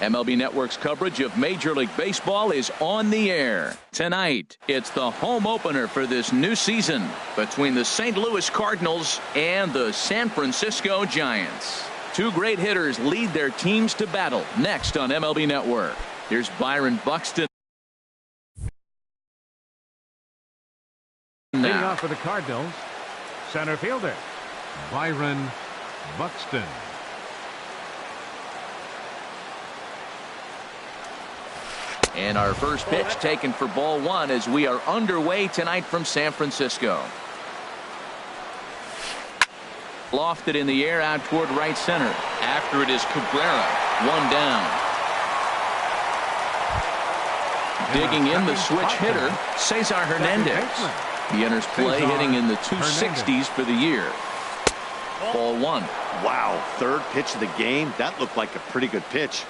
MLB Network's coverage of Major League Baseball is on the air. Tonight, it's the home opener for this new season between the St. Louis Cardinals and the San Francisco Giants. Two great hitters lead their teams to battle next on MLB Network. Here's Byron Buxton. Leading off for the Cardinals, center fielder Byron Buxton. And our first pitch taken for ball one as we are underway tonight from San Francisco. Lofted in the air out toward right center. After it is Cabrera. One down. Digging in the switch hitter, Cesar Hernandez. He enters play hitting in the 260s for the year. Ball one. Wow, third pitch of the game. That looked like a pretty good pitch.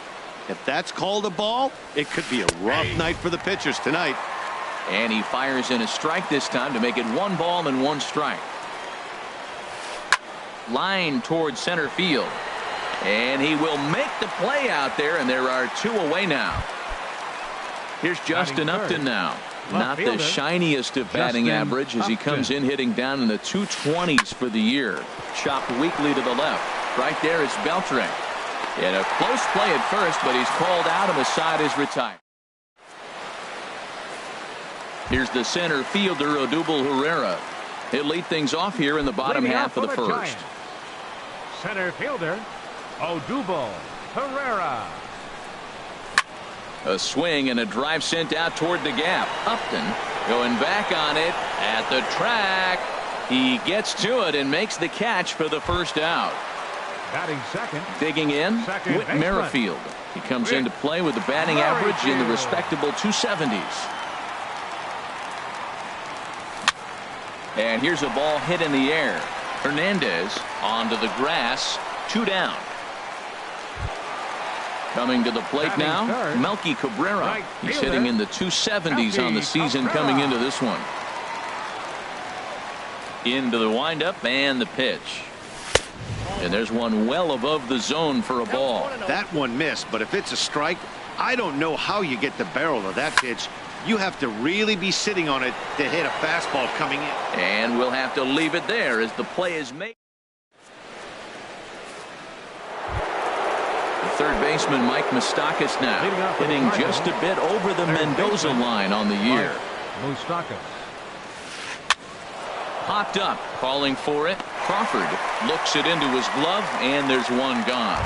If that's called a ball, it could be a rough night for the pitchers tonight. And he fires in a strike this time to make it 1 ball and 1 strike. Line towards center field. And he will make the play out there, and there are 2 away now. Here's Justin Upton now. Not the shiniest of batting average as he comes in hitting down in the 220s for the year. Chopped weakly to the left. Right there is Beltre. In a close play at first, but he's called out and the side is retired. Here's the center fielder, Odubel Herrera. He'll lead things off here in the bottom half of the first. Center fielder, Odubel Herrera. A swing and a drive sent out toward the gap. Upton going back on it at the track. He gets to it and makes the catch for the first out. Batting second. Digging in, Whit Merrifield. He comes into play with a batting average in the respectable 270s. And here's a ball hit in the air. Hernandez onto the grass. 2 down. Coming to the plate now, Melky Cabrera. He's hitting in the 270s on the season coming into this one. Into the windup and the pitch. And there's one well above the zone for a ball. That one missed, but if it's a strike, I don't know how you get the barrel of that pitch. You have to really be sitting on it to hit a fastball coming in. And we'll have to leave it there as the play is made. The third baseman, Mike Moustakas, now hitting just a bit over the Mendoza line on the year. Moustakas. Popped up, calling for it. Crawford looks it into his glove, and there's one gone.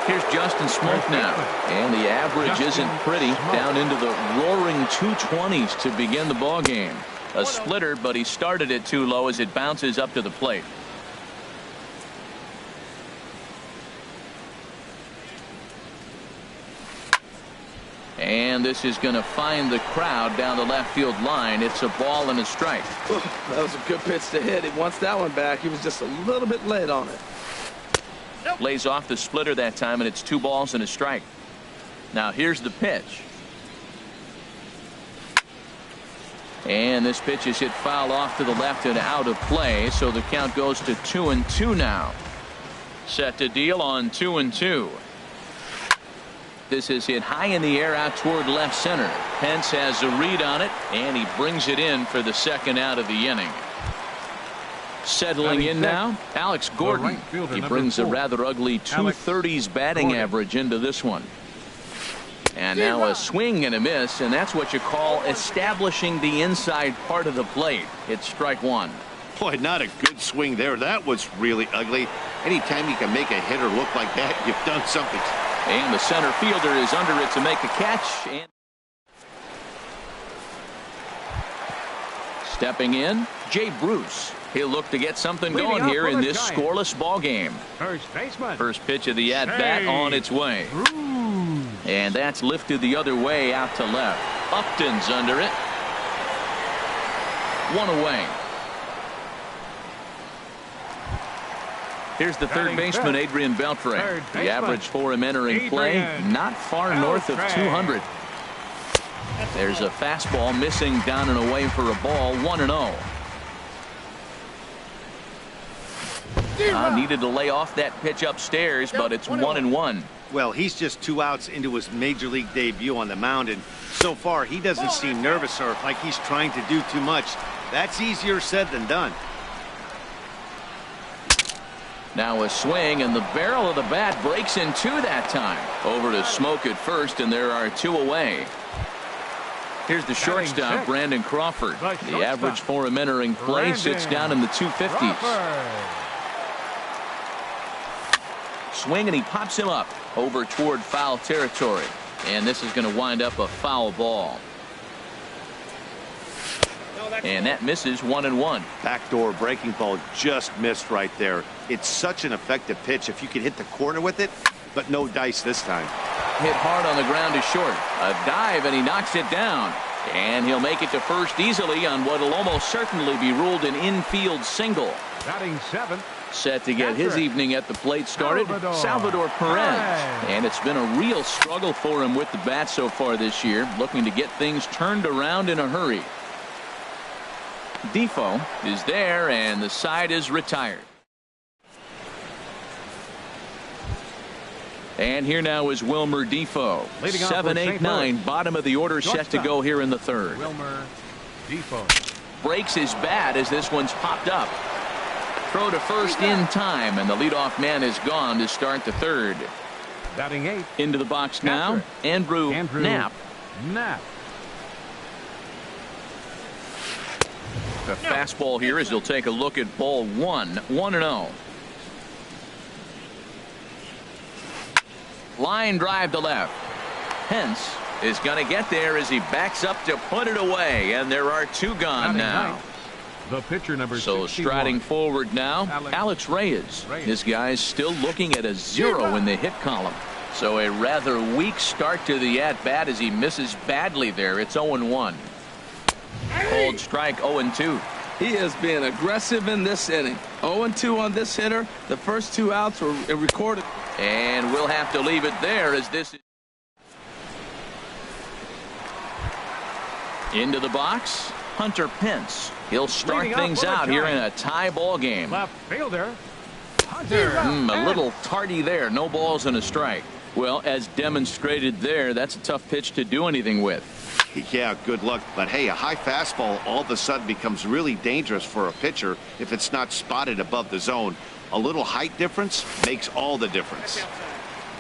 Here's Justin Smoak now, and the average isn't pretty. Down into the roaring 220s to begin the ball game. A splitter, but he started it too low as it bounces up to the plate. And this is going to find the crowd down the left field line. It's a ball and a strike. That was a good pitch to hit. He wants that one back. He was just a little bit late on it. Lays off the splitter that time, and it's 2 balls and a strike. Now here's the pitch. And this pitch is hit foul off to the left and out of play, so the count goes to 2-2 now. Set to deal on 2-2. This is hit high in the air out toward left center. Pence has a read on it, and he brings it in for the second out of the inning. Settling in now, Alex Gordon. He brings a rather ugly 230s batting average into this one. And now a swing and a miss, and that's what you call establishing the inside part of the plate. It's strike 1. Boy, not a good swing there. That was really ugly. Anytime you can make a hitter look like that, you've done something. And the center fielder is under it to make a catch. And stepping in, Jay Bruce. He'll look to get something going here in this scoreless ball game. First pitch of the at-bat on its way. And that's lifted the other way out to left. Upton's under it. 1 away. Here's the third baseman, Adrian Beltre. The average for him entering play, not far north of 200. There's a fastball missing down and away for a ball. 1-0. Needed to lay off that pitch upstairs, but it's 1-1. Well, he's just 2 outs into his major league debut on the mound, and so far he doesn't seem nervous or like he's trying to do too much. That's easier said than done. Now a swing, and the barrel of the bat breaks in two that time. Over to Smoke at first, and there are 2 away. Here's the shortstop, Brandon Crawford. The average for him entering play sits down in the 250s. Swing, and he pops him up over toward foul territory. And this is going to wind up a foul ball. And that misses 1-1. Backdoor breaking ball just missed right there. It's such an effective pitch if you can hit the corner with it, but no dice this time. Hit hard on the ground to short. A dive, and he knocks it down. And he'll make it to first easily on what will almost certainly be ruled an infield single. Batting 7th. Set to get his evening at the plate started, Salvador Perez. And it's been a real struggle for him with the bat so far this year, looking to get things turned around in a hurry. Defoe is there, and the side is retired. And here now is Wilmer Defoe. 7, 8, 9, bottom of the order, set to go here in the third. Wilmer Defoe breaks his bat as this one's popped up. Throw to first in time, and the leadoff man is gone to start the third. Batting 8th. Into the box now, Andrew Knapp. The fastball here as he'll take a look at ball 1, 1-0. Line drive to left. Pence is going to get there as he backs up to put it away, and there are 2 gone now. The pitcher number 61. So striding forward now, Alex Reyes. This guy's still looking at a 0 in the hit column. So a rather weak start to the at-bat as he misses badly there. It's 0-1. Cold strike, 0-2. He is being aggressive in this inning. 0-2 on this hitter. The first 2 outs were recorded. And we'll have to leave it there as this is into the box. Hunter Pence. He'll start things out here in a tie ball game. Left fielder Hunter. A little tardy there. No balls and a strike. Well, as demonstrated there, that's a tough pitch to do anything with. Yeah, good luck. But hey, a high fastball all of a sudden becomes really dangerous for a pitcher if it's not spotted above the zone. A little height difference makes all the difference.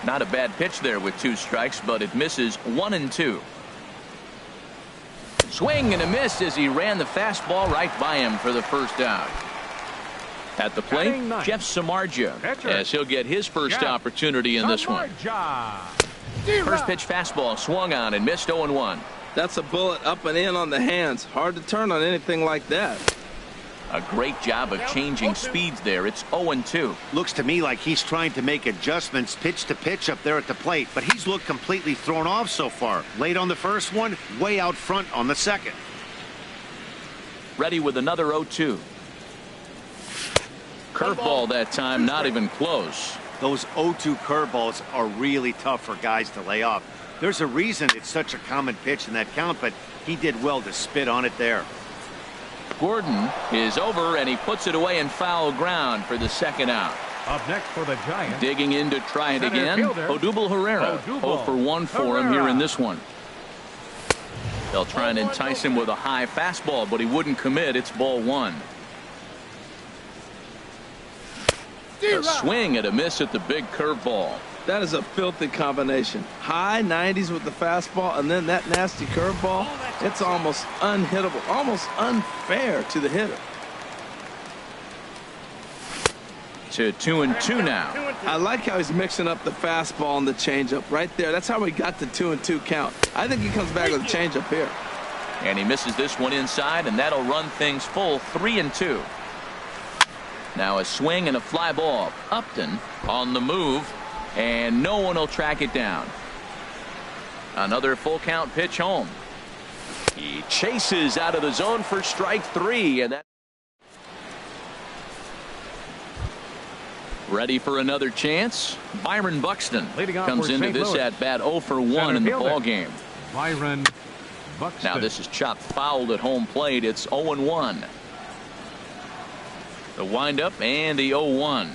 Not a bad pitch there with 2 strikes, but it misses 1-2. Swing and a miss as he ran the fastball right by him for the first out. At the plate, Jeff Samardzija, as he'll get his first opportunity in this one. First pitch fastball swung on and missed 0-1. That's a bullet up and in on the hands. Hard to turn on anything like that. A great job of changing speeds there. It's 0-2. Looks to me like he's trying to make adjustments pitch to pitch up there at the plate, but he's looked completely thrown off so far. Late on the first one, way out front on the second. Ready with another 0-2. Curveball that time, not even close. Those 0-2 curveballs are really tough for guys to lay off. There's a reason it's such a common pitch in that count, but he did well to spit on it there. Gordon is over, and he puts it away in foul ground for the second out. Up next for the Giants. Digging in to try it again, Odubel Herrera. 0 for 1 for him here in this one. They'll try and entice him with a high fastball, but he wouldn't commit. It's ball 1. A swing and a miss at the big curveball. That is a filthy combination. High 90s with the fastball, and then that nasty curveball. It's almost unhittable, almost unfair to the hitter. To 2-2 now. I like how he's mixing up the fastball and the changeup right there. That's how we got the 2-2 count. I think he comes back with a changeup here. And he misses this one inside, and that'll run things full 3-2. Now a swing and a fly ball. Upton on the move, and no one will track it down. Another full count pitch home. He chases out of the zone for strike 3, and that. Ready for another chance. Byron Buxton comes into this at bat 0 for 1 in the ball game. Byron Buxton. Now this is chopped fouled at home plate. It's 0-1. The windup and the 0-1.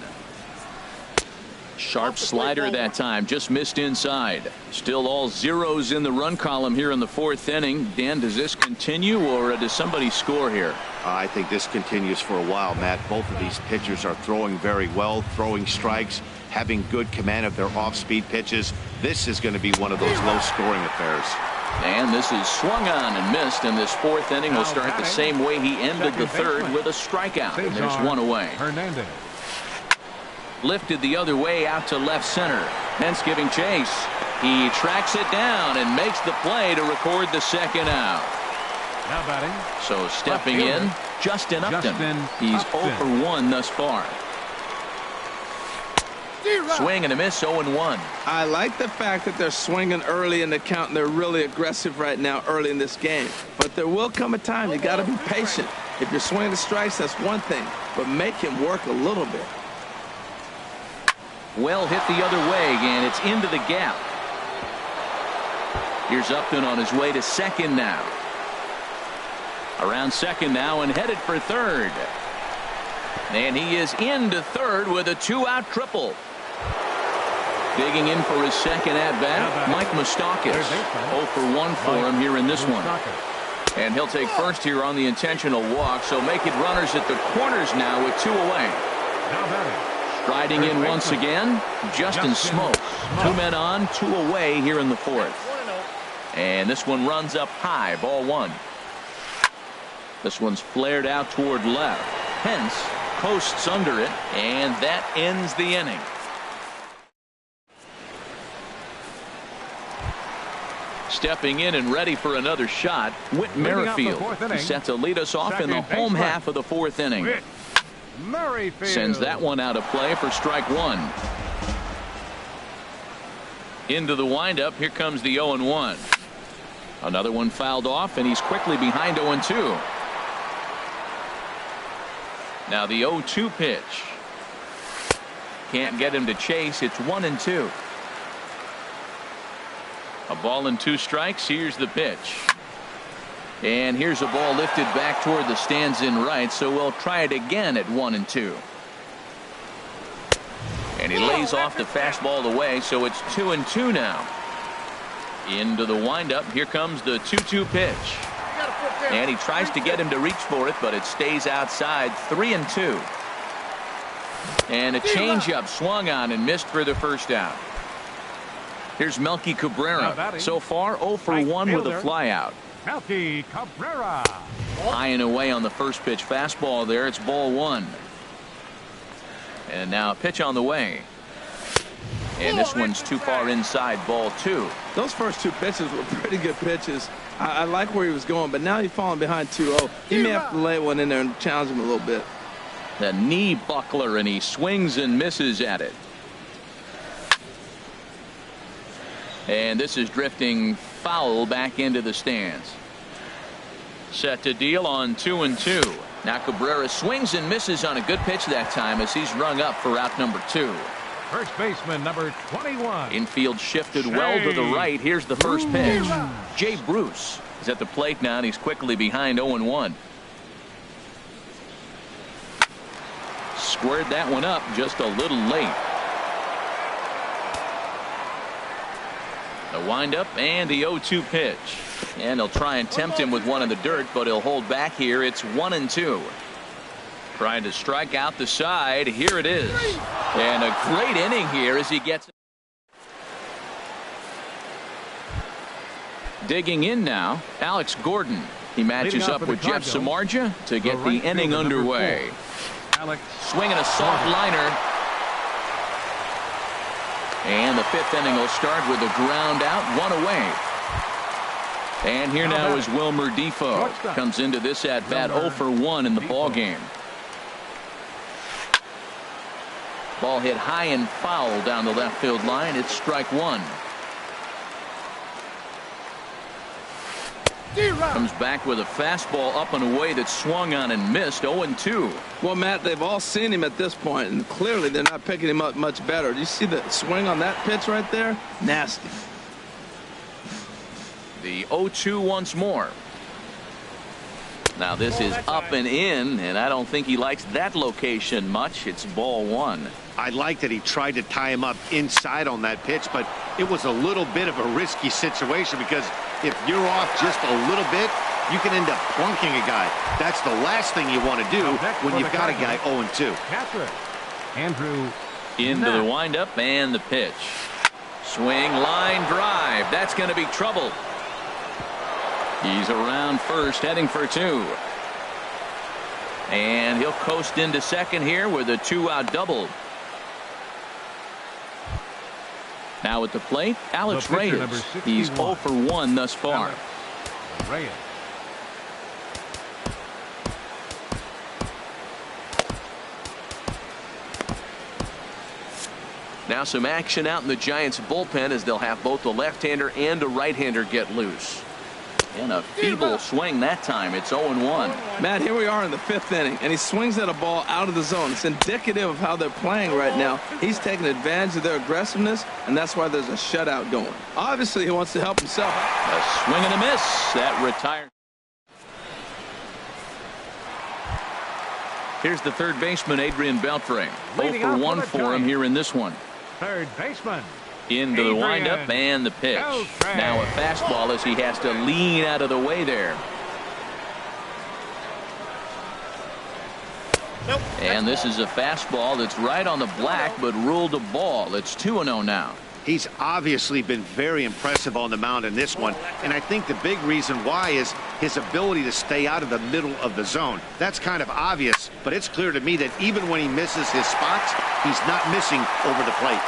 Sharp slider that time, just missed inside. Still all zeros in the run column here in the fourth inning. Dan, does this continue or does somebody score here? I think this continues for a while, Matt. Both of these pitchers are throwing very well, throwing strikes, having good command of their off-speed pitches. This is going to be one of those low-scoring affairs. And this is swung on and missed, and this fourth inning will start the same way he ended the third, with a strikeout. And there's one away. Hernandez. Lifted the other way out to left center. Hence giving chase. He tracks it down and makes the play to record the second out. Now batting. So stepping in, Justin Upton. He's 0 for 1 thus far. Swing and a miss, 0-1. I like the fact that they're swinging early in the count and they're really aggressive right now early in this game. But there will come a time you got to be patient. If you're swinging the strikes, that's one thing, but make him work a little bit. Well hit the other way, and it's into the gap. Here's Upton on his way to second now. Around second now and headed for third. And he is into third with a 2-out triple. Digging in for his second at-bat, Mike Moustakas. 0 for 1 for him here in this one. And he'll take first here on the intentional walk, so make it runners at the corners now with 2 away. Striding in once again, Justin Smoak. 2 men on, 2 away here in the fourth. And this one runs up high, ball 1. This one's flared out toward left. Hence posts under it, and that ends the inning. Stepping in and ready for another shot, Whit Merrifield. He's set to lead us off in the home half of the fourth inning. Sends that one out of play for strike 1. Into the windup, here comes the 0-1. Another one fouled off, and he's quickly behind 0-2. Now the 0-2 pitch. Can't get him to chase. It's 1-2. A ball and 2 strikes. Here's the pitch. And here's a ball lifted back toward the stands in right, so we'll try it again at 1-2. And he lays off the fastball away, so it's 2-2 now. Into the windup. Here comes the 2-2 pitch. And he tries to get him to reach for it, but it stays outside. 3-2. And a changeup swung on and missed for the first out. Here's Melky Cabrera. So far 0 for 1 with a flyout. Melky Cabrera. High and away on the first pitch fastball there. It's ball 1. And now a pitch on the way. And this one's too far inside, ball 2. Those first 2 pitches were pretty good pitches. I like where he was going, but now he's falling behind 2-0. He may have to lay one in there and challenge him a little bit. The knee buckler, and he swings and misses at it. And this is drifting foul back into the stands. Set to deal on 2-2. Now Cabrera swings and misses on a good pitch that time as he's rung up for out number 2. First baseman number 21. Infield shifted well to the right. Here's the first pitch. Jay Bruce is at the plate now, and he's quickly behind 0-1. Squared that one up just a little late. The windup and the 0-2 pitch. And they'll try and tempt him with one in the dirt, but he'll hold back here. It's 1-2. Trying to strike out the side. Here it is. And a great inning here as he gets. Digging in now, Alex Gordon. He matches up with Jeff Samardzija to get the inning underway. Alex swinging a soft liner. And the 5th inning will start with a ground out, 1 away. And here now is Wilmer Defoe. Comes into this at bat 0 for 1 in the ball game. Ball hit high and foul down the left field line. It's strike 1. Comes back with a fastball up and away that swung on and missed. 0-2. Well, Matt, they've all seen him at this point, and clearly they're not picking him up much better. Do you see the swing on that pitch right there? Nasty. The 0-2 once more. Now this is up and in, and I don't think he likes that location much. It's ball one. I like that he tried to tie him up inside on that pitch, but it was a little bit of a risky situation because if you're off just a little bit, you can end up plunking a guy. That's the last thing you want to do when you've got a guy 0-2. Catcher, Andrew. Into the windup and the pitch. Swing, line drive. That's going to be trouble. He's around first, heading for two. And he'll coast into second here with a 2-out double. Now at the plate, Alex Reyes. He's 0 for 1 thus far. Reyes. Now some action out in the Giants bullpen as they'll have both a left-hander and a right-hander get loose. And a feeble swing that time. It's 0-1. Matt, here we are in the 5th inning, and he swings at a ball out of the zone. It's indicative of how they're playing right now. He's taking advantage of their aggressiveness, and that's why there's a shutout going. Obviously, he wants to help himself. A swing and a miss. That retired. Here's the third baseman, Adrian Beltre. 0 for 1 for him here in this one. Third baseman. Into the windup and the pitch. Now a fastball as he has to lean out of the way there. And this is a fastball that's right on the black but ruled a ball. It's 2-0 now. He's obviously been very impressive on the mound in this one, and I think the big reason why is his ability to stay out of the middle of the zone. That's kind of obvious, but it's clear to me that even when he misses his spots, he's not missing over the plate.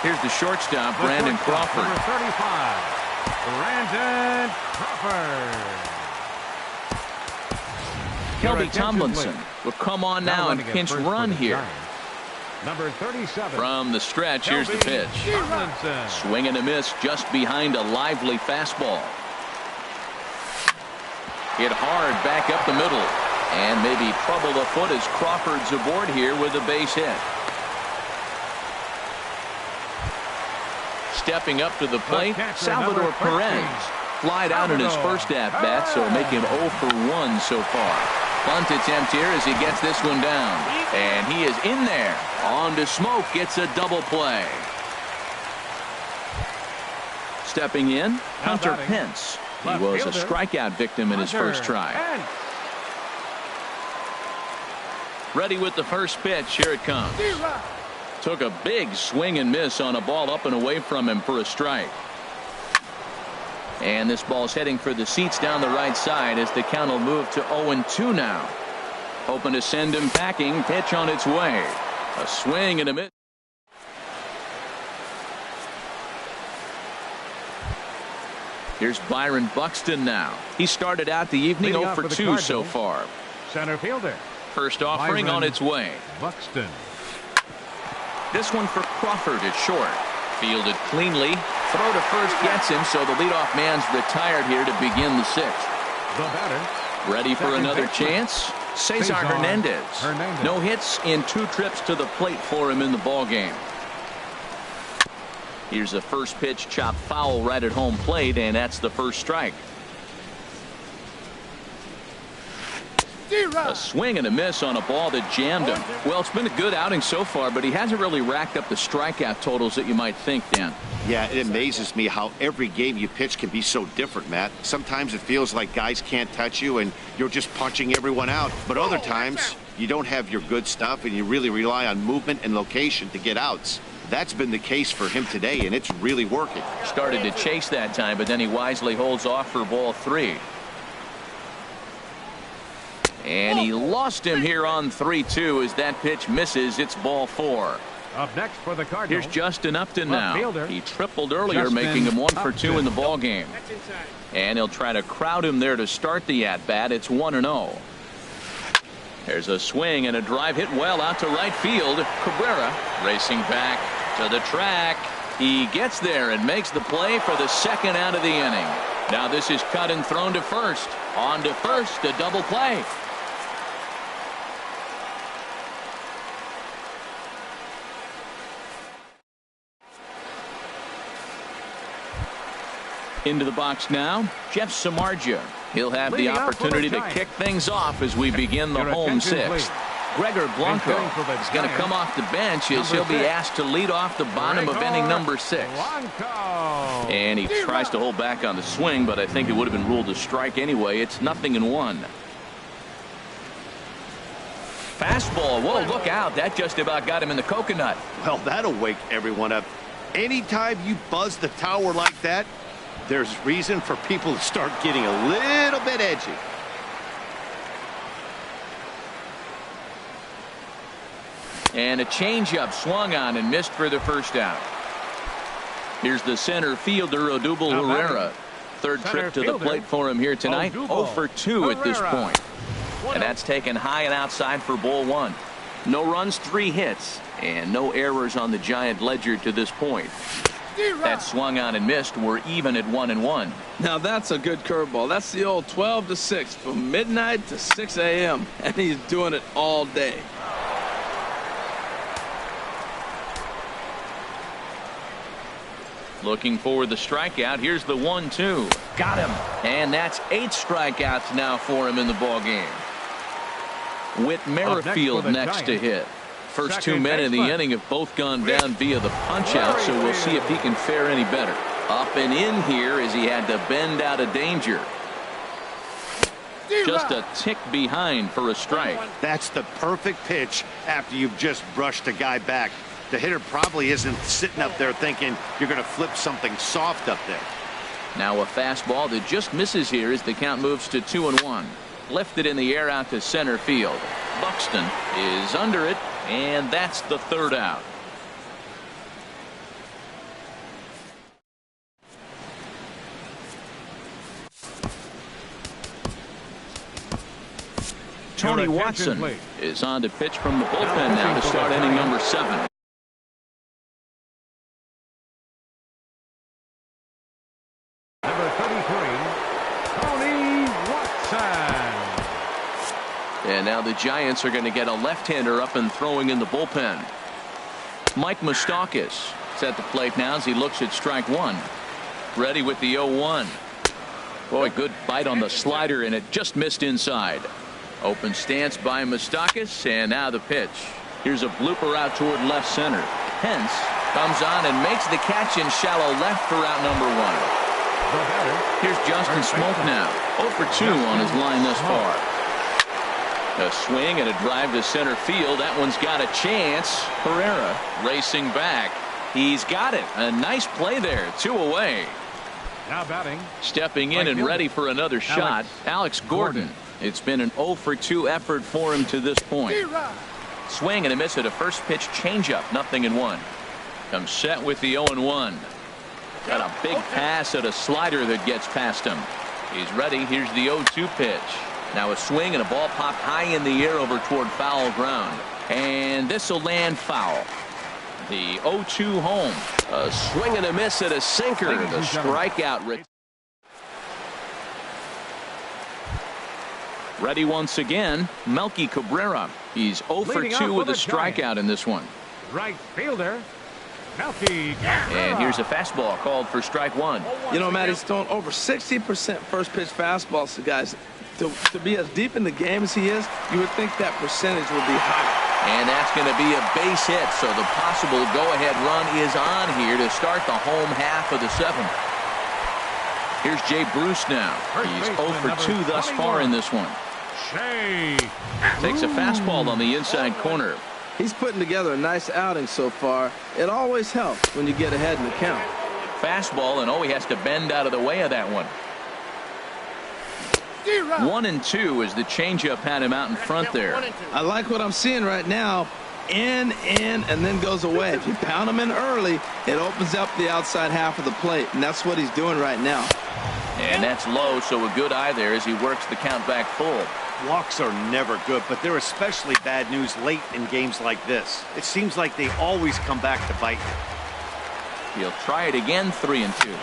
Here's the shortstop, Brandon Crawford. Number 35, Brandon Crawford. Kelby Tomlinson will come on now and pinch run here. Number 37. From the stretch, here's the pitch. Swing and a miss just behind a lively fastball. Hit hard back up the middle. And maybe trouble afoot as Crawford's aboard here with a base hit. Stepping up to the plate, Salvador Perez. Flied out in his first at-bat, so make him 0 for 1 so far. Bunt attempt here as he gets this one down. And he is in there. On to Smoke, gets a double play. Stepping in, Hunter Pence. He was a strikeout victim in his first try. Ready with the first pitch. Here it comes. Took a big swing and miss on a ball up and away from him for a strike. And this ball's heading for the seats down the right side as the count will move to 0-2 now. Hoping to send him packing. Pitch on its way. A swing and a miss. Here's Byron Buxton now. He started out the evening 0 for 2 so far. Center fielder. First offering on its way. Buxton. This one for Crawford at short. Fielded cleanly. Throw to first gets him, so the leadoff man's retired here to begin the 6th. The batter. Ready for another chance? Cesar Hernandez. No hits in 2 trips to the plate for him in the ballgame. Here's the first pitch, chopped foul right at home plate, and that's the first strike. A swing and a miss on a ball that jammed him. Well, it's been a good outing so far, but he hasn't really racked up the strikeout totals that you might think, Dan. Yeah, it amazes me how every game you pitch can be so different, Matt. Sometimes it feels like guys can't touch you and you're just punching everyone out. But other times you don't have your good stuff and you really rely on movement and location to get outs. That's been the case for him today, and it's really working. Started to chase that time, but then he wisely holds off for ball 3. And he lost him here on 3-2 as that pitch misses. It's ball 4. Up next for the Cardinals. Here's Justin Upton now. Fielder. He tripled earlier, making him 1 for 2 in the ball game. And he'll try to crowd him there to start the at-bat. It's 1-0. There's a swing and a drive hit well out to right field. Cabrera racing back to the track. He gets there and makes the play for the 2nd out of the inning. Now this is cut and thrown to first. On to first, a double play. Into the box now, Jeff Samardzija. He'll have the opportunity to kick things off as we begin the home sixth. Gregor Blanco is going to come off the bench as he'll be asked to lead off the bottom of inning number 6. And he tries to hold back on the swing, but I think it would have been ruled a strike anyway. It's 0-1. Fastball. Whoa, look out. That just about got him in the coconut. Well, that'll wake everyone up. Anytime you buzz the tower like that, there's reason for people to start getting a little bit edgy. And a changeup swung on and missed for the first out. Here's the center fielder, Odubel Herrera. Third trip to the plate for him here tonight. 0 for 2 at this point. And that's taken high and outside for ball 1. No runs, 3 hits, and no errors on the Giant ledger to this point. That swung on and missed. We're even at 1-1. Now that's a good curveball. That's the old 12-6 from midnight to 6 a.m. and he's doing it all day. Looking for the strikeout. Here's the 1-2. Got him. And that's 8 strikeouts now for him in the ball game. Whit Merrifield next to hit. First 2 men in the inning have both gone down via the punch out, so we'll see if he can fare any better. Up and in here as he had to bend out of danger. Just a tick behind for a strike. That's the perfect pitch after you've just brushed a guy back. The hitter probably isn't sitting up there thinking you're going to flip something soft up there. Now a fastball that just misses here as the count moves to 2-1. Lifted in the air out to center field. Buxton is under it, and that's the third out. Tony Watson is on to pitch from the bullpen now to start inning number 7. Number 33, Tony Watson. And now the Giants are going to get a left-hander up and throwing in the bullpen. Mike Moustakas is at the plate now as he looks at strike 1. Ready with the 0-1. Boy, good bite on the slider, and it just missed inside. Open stance by Moustakas, and now the pitch. Here's a blooper out toward left center. Pence comes on and makes the catch in shallow left for out number 1. Here's Justin Smoak now. 0 for 2 on his line thus far. A swing and a drive to center field. That one's got a chance. Herrera racing back. He's got it. A nice play there. 2 away. Now batting. Stepping in and ready for another shot. Alex Gordon. It's been an 0 for 2 effort for him to this point. Swing and a miss at a first pitch changeup. 0-1. Comes set with the 0-1. Got a big pass at a slider that gets past him. He's ready. Here's the 0-2 pitch. Now a swing and a ball popped high in the air over toward foul ground. And this will land foul. The 0-2 home. A swing and a miss at a sinker. The strikeout. Ready once again, Melky Cabrera. He's 0 for 2 with a strikeout in this one. Right fielder, Melky Cabrera. And here's a fastball called for strike 1. You know, Matt, he's thrown over 60% first pitch fastballs to guys. To be as deep in the game as he is, you would think that percentage would be higher. And that's going to be a base hit, so the possible go-ahead run is on here to start the home half of the 7th. Here's Jay Bruce now. He's 0 for 2 thus far in this one. Shea Takes a fastball on the inside corner. He's putting together a nice outing so far. It always helps when you get ahead in the count. Fastball, and he has to bend out of the way of that one. 1-2 as the changeup had him out in front there. I like what I'm seeing right now. In, and then goes away. If you pound him in early, it opens up the outside half of the plate, and that's what he's doing right now. And that's low, so a good eye there as he works the count back full. Walks are never good, but they're especially bad news late in games like this. It seems like they always come back to bite you. He'll try it again, 3-2.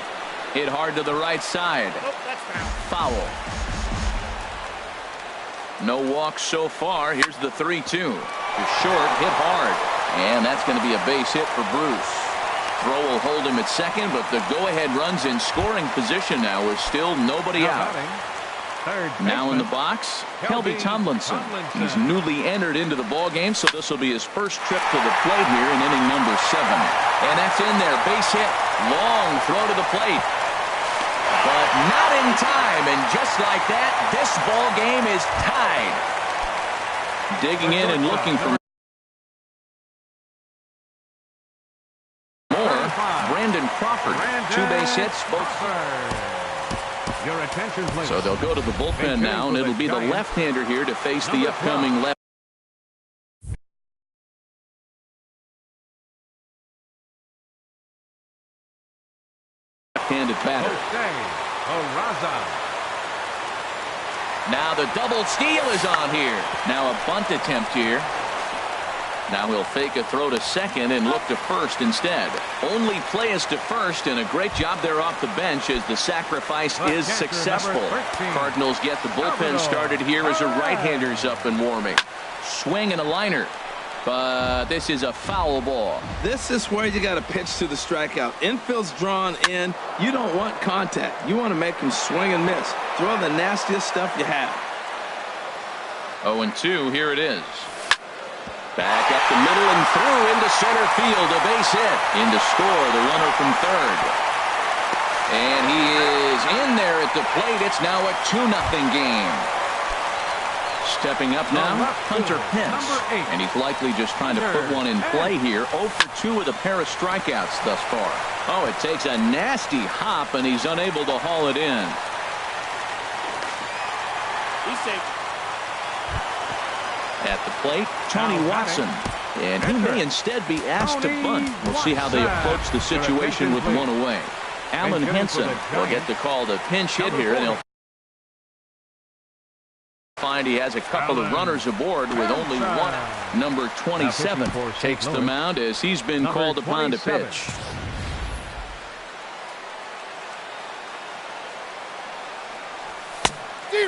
Hit hard to the right side. Foul. No walks so far. Here's the 3-2. To short, hit hard. And that's going to be a base hit for Bruce. Throw will hold him at second, but the go-ahead runs in scoring position now with still nobody out. Now in the box, Kelby Tomlinson. He's newly entered into the ball game, so this will be his first trip to the plate here in inning number 7. And that's in there. Base hit. Long throw to the plate. But not in time. And just like that, this ball game is tied. Digging in and looking for more. Brandon Crawford. 2 base hits, both. Your attention, please. So they'll go to the bullpen now, and it'll be the left-hander here to face the upcoming left-handed batter. Now the double steal is on here. Now a bunt attempt here. Now he'll fake a throw to second and look to first instead. Only play is to first, and a great job there off the bench as the sacrifice is successful. Cardinals get the bullpen started here as a right-hander's up and warming. Swing and a liner, but this is a foul ball. This is where you got to pitch to the strikeout. Infield's drawn in. You don't want contact. You want to make him swing and miss. Throw the nastiest stuff you have. 0-2, here it is. Back up the middle and through into center field. A base hit. In to score the runner from third. And he is in there at the plate. It's now a 2-0 game. Stepping up now, Hunter Pence. And he's likely just trying to put one in play here. 0 for 2 with a pair of strikeouts thus far. Oh, it takes a nasty hop, and he's unable to haul it in. He's safe. At the plate, Tony Watson. And he may instead be asked to bunt. We'll see how they approach the situation with one away. Alan Henson will get the call to pinch hit here, and he'll find he has a couple of runners aboard with only one. Number 27 takes the mound as he's been called upon to pitch.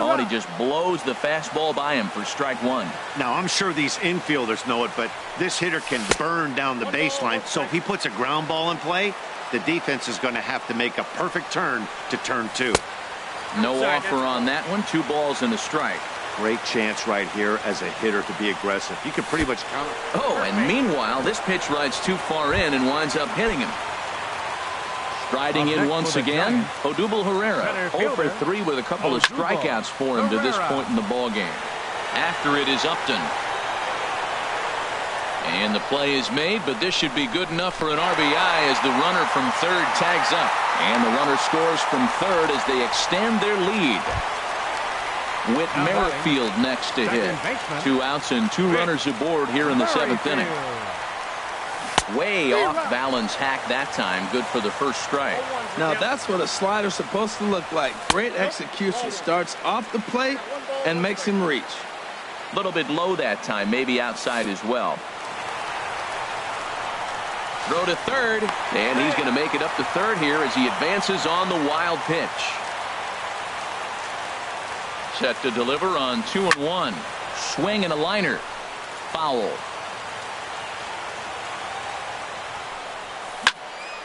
Oh, and he just blows the fastball by him for strike 1. Now, I'm sure these infielders know it, but this hitter can burn down the baseline. So if he puts a ground ball in play, the defense is going to have to make a perfect turn to turn 2. No offer on that one. 2 balls and a strike. Great chance right here as a hitter to be aggressive. You can pretty much count. Oh, and meanwhile, this pitch rides too far in and winds up hitting him. Striding in once again, Odubel Herrera. 0 for 3 with a couple of strikeouts for him to this point in the ballgame. After it is Upton. And the play is made, but this should be good enough for an RBI as the runner from third tags up. And the runner scores from third as they extend their lead. Whit Merrifield next to hit. 2 outs and 2 runners aboard here in the 7th inning. Way off balance hack that time. Good for the first strike. Now that's what a slider's supposed to look like. Great execution. Starts off the plate and makes him reach. A little bit low that time. Maybe outside as well. Throw to third. And he's going to make it up to third here as he advances on the wild pitch. Set to deliver on 2-1. Swing and a liner. Foul.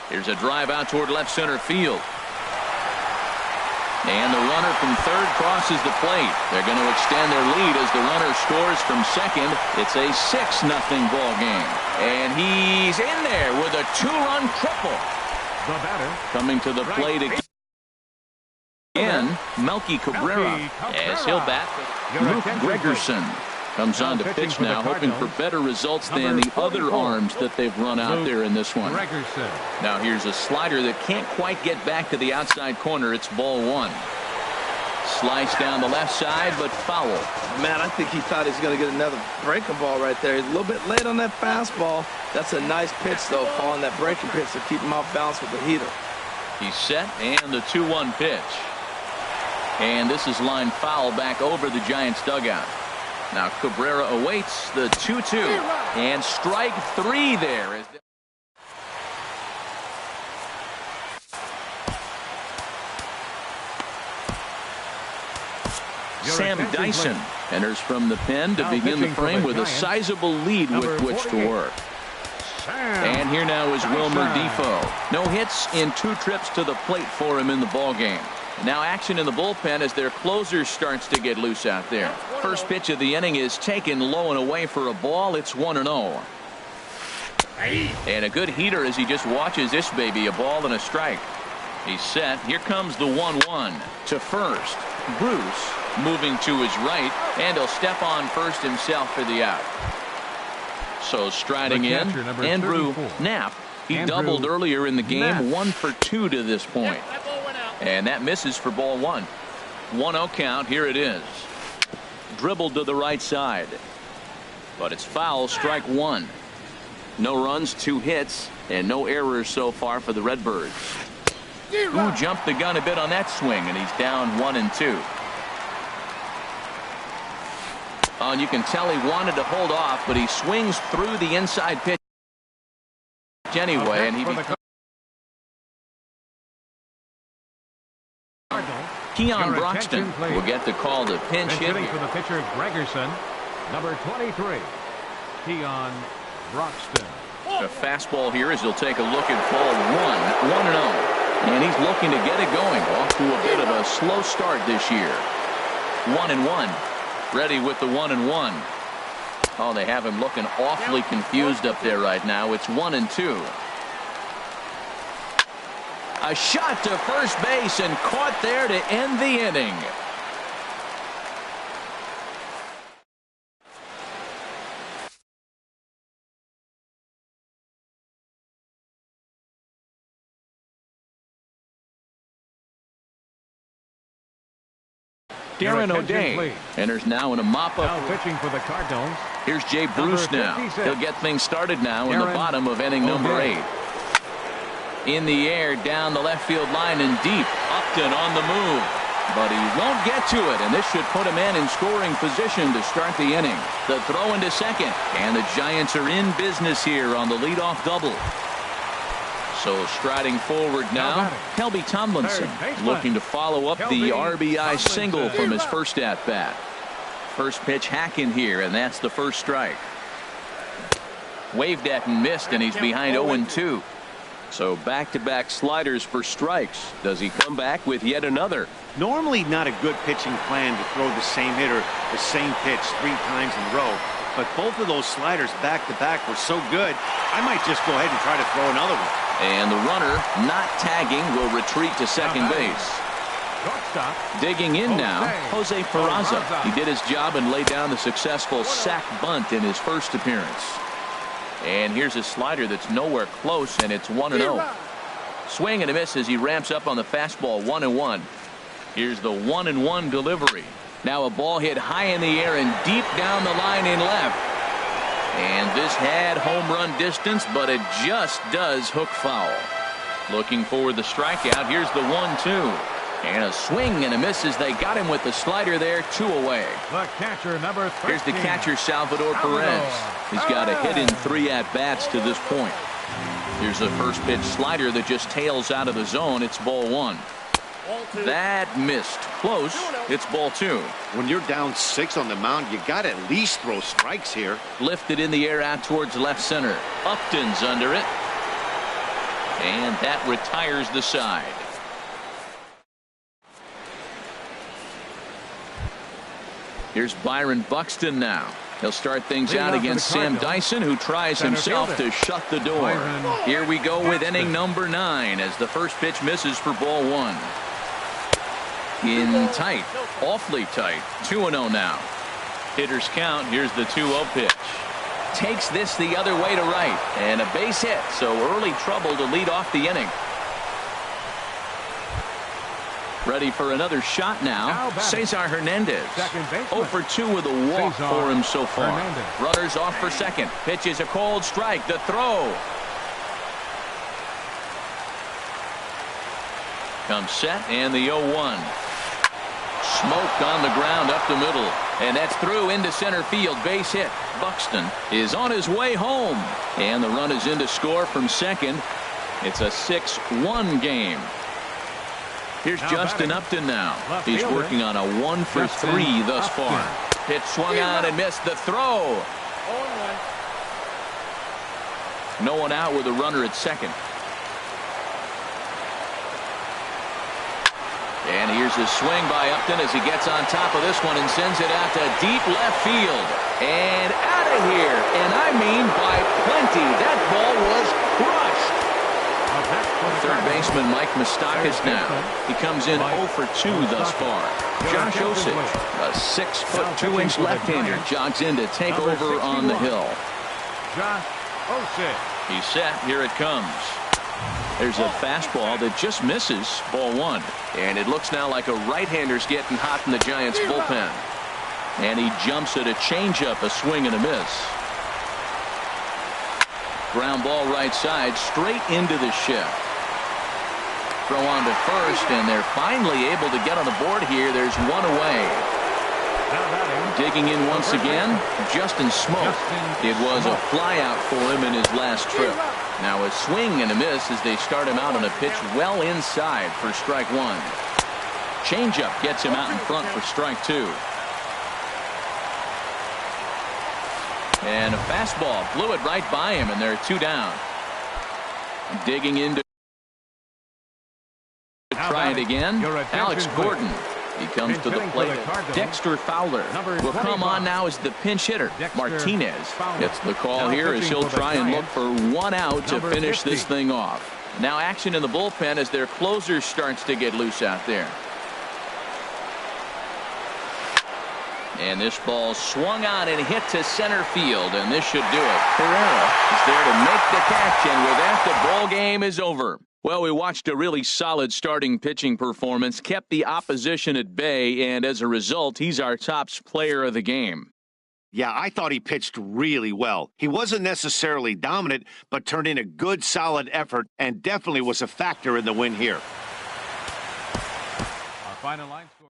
Here's a drive out toward left center field. And the runner from third crosses the plate. They're going to extend their lead as the runner scores from second. It's a 6-0 ball game. And he's in there with a 2-run triple. The batter coming to the plate again, Melky Cabrera, as he'll bat. Luke Gregerson comes on to pitch now, hoping for better results than the other arms that they've run out there in this one. Now here's a slider that can't quite get back to the outside corner. It's ball 1. Slice down the left side, but foul. Man, I think he thought he was going to get another breaking ball right there. He's a little bit late on that fastball. That's a nice pitch, though, following that breaking pitch to keep him off balance with the heater. He's set, and the 2-1 pitch. And this is lined foul back over the Giants dugout. Now Cabrera awaits the 2-2 and strike 3 there. Sam Dyson enters from the pen to begin the frame with a sizable lead with which to work. And here now is Wilmer Defoe. No hits in 2 trips to the plate for him in the ballgame. Now action in the bullpen as their closer starts to get loose out there. First pitch of the inning is taken low and away for a ball. It's 1-0. And a good heater as he just watches this baby, a ball and a strike. He's set. Here comes the 1-1 to first. Bruce moving to his right, and he'll step on first himself for the out. So striding in, Andrew Knapp. He doubled earlier in the game, 1 for 2 to this point. And that misses for ball 1. 1-0 count. Here it is. Dribbled to the right side. But it's foul, strike 1. No runs, 2 hits, and no errors so far for the Redbirds. Who jumped the gun a bit on that swing, and he's down 1-2. Oh, and you can tell he wanted to hold off, but he swings through the inside pitch anyway, and he Keon Broxton will get the call to pinch hit. For the pitcher, Gregerson, number 23, Keon Broxton. A fastball here as he'll take a look at ball 1, 1-0. And he's looking to get it going. Off to a bit of a slow start this year. 1-1. Ready with the 1-1. Oh, they have him looking awfully confused up there right now. It's 1-2. A shot to first base and caught there to end the inning. Darren O'Day enters now in a mop-up. Now pitching for the Cardinals. Here's Jay Bruce now. He'll get things started now in the bottom of inning number 8. In the air, down the left field line and deep. Upton on the move. But he won't get to it, and this should put a man in scoring position to start the inning. The throw into second, and the Giants are in business here on the leadoff double. So striding forward now, Kelby Tomlinson looking to follow up the RBI single from his first at-bat. First pitch hack in here, and that's the first strike. Waved at and missed, and he's behind 0-2. So back-to-back sliders for strikes. Does he come back with yet another? Normally not a good pitching plan to throw the same hitter the same pitch 3 times in a row. But both of those sliders back-to-back were so good, I might just go ahead and try to throw another one. And the runner, not tagging, will retreat to second base. Digging in now, Jose Peraza. He did his job and laid down the successful sac bunt in his first appearance. And here's a slider that's nowhere close, and it's 1-0. Swing and a miss as he ramps up on the fastball, 1-1. Here's the 1-1 delivery. Now a ball hit high in the air and deep down the line in left. And this had home run distance, but it just does hook foul. Looking for the strikeout. Here's the 1-2. And a swing and a miss as they got him with the slider there, 2 away. The catcher, number 13. Here's the catcher, Salvador Perez. He's got a hit in 3 at-bats to this point. Here's a first pitch slider that just tails out of the zone. It's ball 1. That missed. Close. It's ball 2. When you're down 6 on the mound, you got to at least throw strikes here. Lifted in the air out towards left center. Upton's under it. And that retires the side. Here's Byron Buxton now. He'll start things out against Sam Dyson, who tries himself to shut the door. Here we go with inning number 9 as the first pitch misses for ball 1. In tight, awfully tight, 2-0 now. Hitters count. Here's the 2-0 pitch. Takes this the other way to right, and a base hit, so early trouble to lead off the inning. Ready for another shot now. Cesar Hernandez. 0 for 2 with a walk for him so far. Runners off for second. Pitch is a cold strike. The throw. Comes set, and the 0-1. Smoked on the ground up the middle. And that's through into center field. Base hit. Buxton is on his way home. And the run is in to score from second. It's a 6-1 game. Here's Justin Upton now. He's working on a 1 for 3 thus far. Pitch swung on and missed. The throw. No one out with a runner at second. And here's a swing by Upton as he gets on top of this one and sends it out to deep left field. And out of here. And I mean by plenty. That ball was crushed. Third baseman Mike Moustakas now. He comes in 0 for 2 thus far. Josh Osich, a 6'2" left-hander, jogs in to take over on the hill. Josh Osich. He's set. Here it comes. There's a fastball that just misses, ball 1. And it looks now like a right-hander's getting hot in the Giants bullpen. And he jumps at a changeup, a swing and a miss. Ground ball right side, straight into the shift. Throw on to first, and they're finally able to get on the board here. There's one away. Digging in once again, Justin Smoak. It was a flyout for him in his last trip. Now a swing and a miss as they start him out on a pitch well inside for strike 1. Changeup gets him out in front for strike 2. And a fastball blew it right by him, and they're 2 down. Digging into try it again. Alex Gordon. He comes to the plate. Dexter Fowler will come on now as the pinch hitter. Martinez gets the call here as he'll try and look for 1 out to finish this thing off. Now action in the bullpen as their closer starts to get loose out there. And this ball swung on and hit to center field, and this should do it. Pereira is there to make the catch, and with that, the ball game is over. Well, we watched a really solid starting pitching performance, kept the opposition at bay, and as a result, he's our top player of the game. Yeah, I thought he pitched really well. He wasn't necessarily dominant, but turned in a good, solid effort and definitely was a factor in the win here. Our final line score.